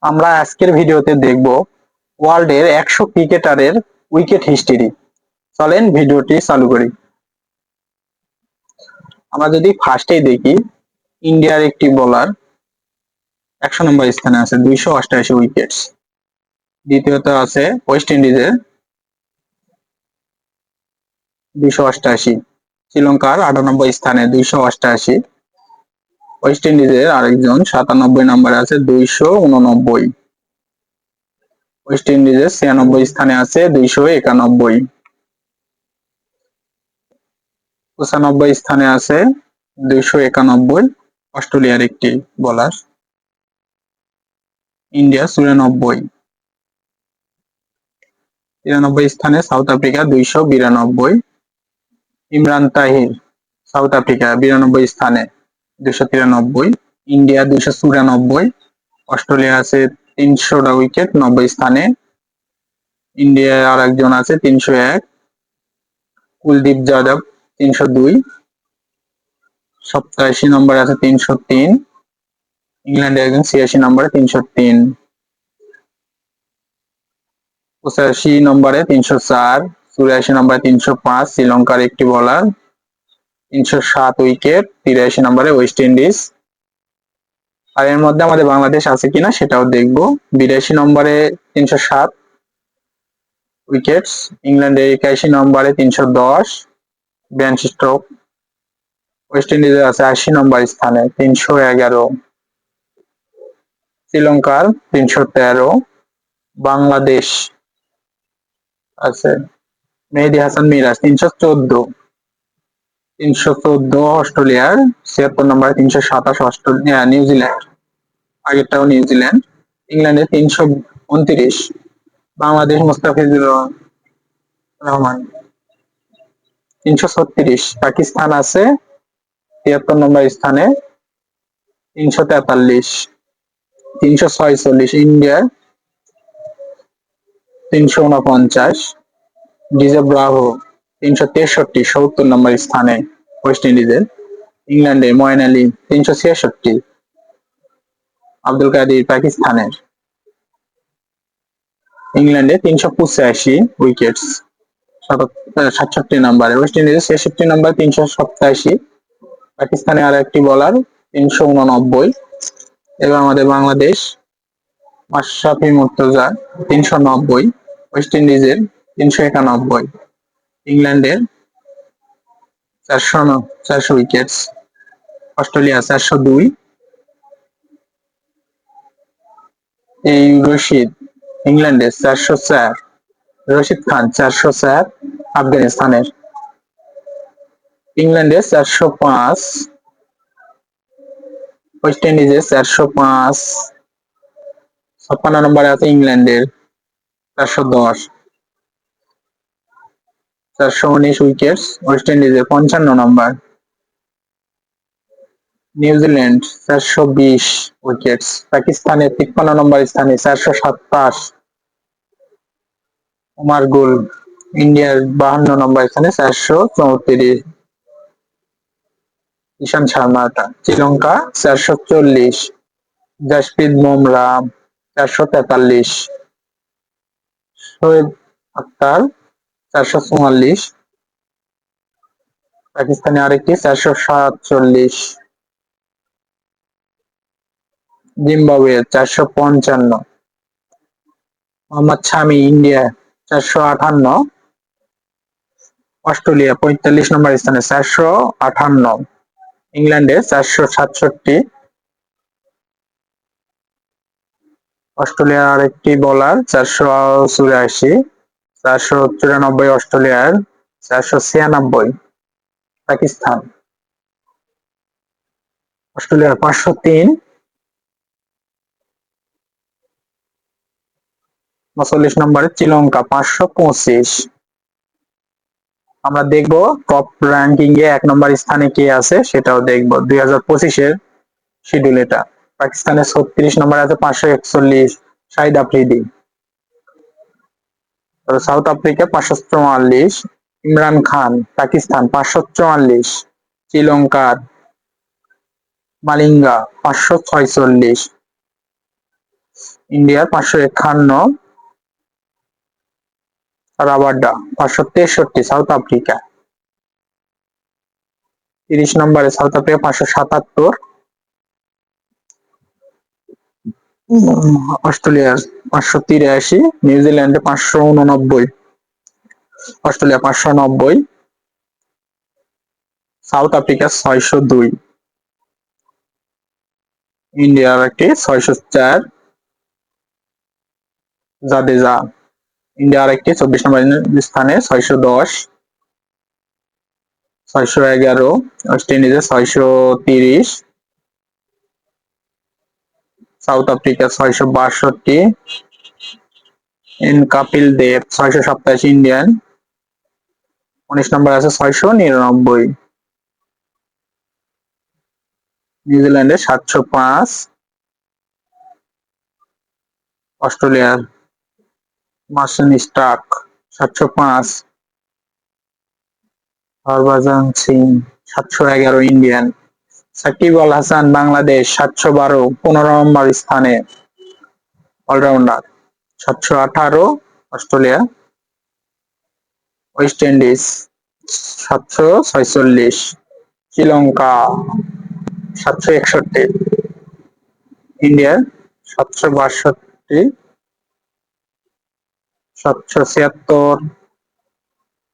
আমরা আজকের ভিডিওতে দেখব ওয়ার্ল্ডের 100 ক্রিকেটারের উইকেট হিস্ট্রি। চলেন ভিডিওটি চালু করি। আমরা যদি ফার্স্টেই দেখি, ইন্ডিয়ার একটি বোলার 100 নম্বর স্থানে আছে, 288 উইকেটস। দ্বিতীয়ত আছে ওয়েস্ট ইন্ডিজের 288, শ্রীলঙ্কার 98 স্থানে 288, ওয়েস্ট ইন্ডিজের আরেকজন 97 নম্বরে আছে 289, ওয়েস্ট ইন্ডিজের 96 স্থানে আছে 291, 95 স্থানে আছে 291 অস্ট্রেলিয়ার একটি বোলার। ইন্ডিয়া 94, 93 স্থানে south Africa 292, Imran Tahir south Africa 92 স্থানে 293, ইন্ডিয়া 294, অস্ট্রেলিয়া আছে 300টা উইকেট 90 স্থানে, ইন্ডিয়ার আর একজন আছে 301, কুলদীপ যাদব 302, 87 নম্বরে আছে 303, ইংল্যান্ডের একজন 86 নম্বরে 303, 85 নম্বরে 304, 84 নম্বরে 305 শ্রীলঙ্কার একটি বোলার, 307 উইকেট 83 নম্বরে ওয়েস্ট ইন্ডিজ। আর এর মধ্যে আমাদের বাংলাদেশ আছে কিনা সেটাও দেখবো। 82 নম্বরে 307 উইকেটস, ইংল্যান্ডের 81 নম্বরে 310 বেন স্টোক, ওয়েস্ট ইন্ডিজের আছে 80 নম্বর স্থানে 311, শ্রীলঙ্কার 313, বাংলাদেশ আছে মেহেদী হাসান মিরাজ 314, অস্ট্রেলিয়ার 76 নম্বরে 327 অস্ট্রেলিয়া, নিউজিল্যান্ড আগেরটাও নিউজিল্যান্ড, ইংল্যান্ডে 329, বাংলাদেশ মুস্তাফিজুর রহমান 336, পাকিস্তান আছে 73 নম্বর স্থানে 343, 346 ইন্ডিয়ার 349, ডিজে ব্রাভো 363 70 নম্বর স্থানে ওয়েস্ট ইন্ডিজের, ইংল্যান্ডে মঈন আলী 366, আব্দুল কাদির পাকিস্তানের, ইংল্যান্ডে 385 উইকেটস 67 নম্বরে, ওয়েস্ট ইন্ডিজের 66 নম্বর 387, পাকিস্তানে আর একটি বোলার 389, এবার আমাদের বাংলাদেশ মাশরাফি মুর্তজা 390, ওয়েস্ট ইন্ডিজের 391, ইংল্যান্ডের 400 উইকেটস, অস্ট্রেলিয়া 402, এই রশিদ ইংল্যান্ডের 404, রশিদ খান 404 আফগানিস্তানের, ইংল্যান্ডের 405, ওয়েস্ট ইন্ডিজের 405, 56 নম্বরে আছে ইংল্যান্ডের 410, 419 উইকেটস ওয়েস্ট ইন্ডিজের 55 নম্বর, নিউজিল্যান্ড 420 উইকেটস, পাকিস্তানের 53 নম্বর স্থানে 427 উমার গুল, ইন্ডিয়ার 52 নম্বর স্থানে 434 ঈশান শর্মাটা, শ্রীলঙ্কা 440 জাসপ্রীত বুমরা 443, শোয়েব আক্তার 444, পাকিস্তানে আরেকটি 447, জিম্বাবুয়ে 455, মোহাম্মদ শামি ইন্ডিয়া 458, অস্ট্রেলিয়া 45 নম্বর স্থানে 458, ইংল্যান্ডে 467, অস্ট্রেলিয়ার আরেকটি বোলার 484, 494 অস্ট্রেলিয়ার, 496 পাকিস্তান, অস্ট্রেলিয়ার 503, 39 নম্বরে শ্রীলঙ্কা 525। আমরা দেখবো টপ র্যাঙ্কিং এ 1 নম্বর স্থানে কে আছে সেটাও দেখবো 2025-এর শিডিউল এটা। পাকিস্তানের 36 নম্বরে আছে 541 শাহিদ আফ্রিদি, সাউথ আফ্রিকা 544 ইমরান খান, পাকিস্তান 544, শ্রীলঙ্কার মালিঙ্গা 546, ইন্ডিয়ার 551, রাবাডা 563, সাউথ আফ্রিকা। 30 নম্বরে সাউথ আফ্রিকা 577, অস্ট্রেলিয়ার 583, নিউজিল্যান্ডে 589, অস্ট্রেলিয়া 590, সাউথ আফ্রিকা 602, ইন্ডিয়ার একটি 604, জাদেজা। ইন্ডিয়ার একটি 24 নম্বর স্থানে 610, 611, ওয়েস্ট ইন্ডিজে 630, South Africa 662, Kapil Dev 687, Indian. 19 নম্বর আছে 699, নিউজিল্যান্ডে 705, অস্ট্রেলিয়ার Marshall Starc 705, Harbhajan Singh 711, Indian. Shakib Al Hasan Bangladesh 712, 15 নম্বর স্থানে, allrounder. 718, Australia. West Indies 746, Sri Lanka 761, India 762, 776,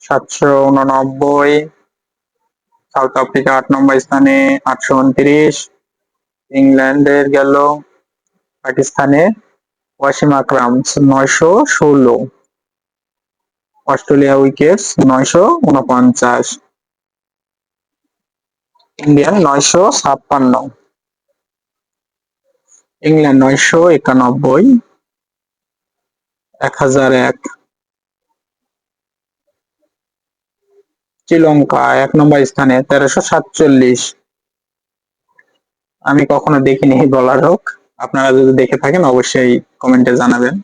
789, South Africa 8 নম্বর স্থানে 829, ইংল্যান্ডের গেল। পাকিস্তানে Wasim Akram 916, Australia wicket 949, India 956, England 991, 1001, Sri Lanka 1 নম্বর স্থানে 1347। আমি কখনো দেখিনি বলার হোক, আপনারা যদি দেখে থাকেন অবশ্যই কমেন্টে জানাবেন।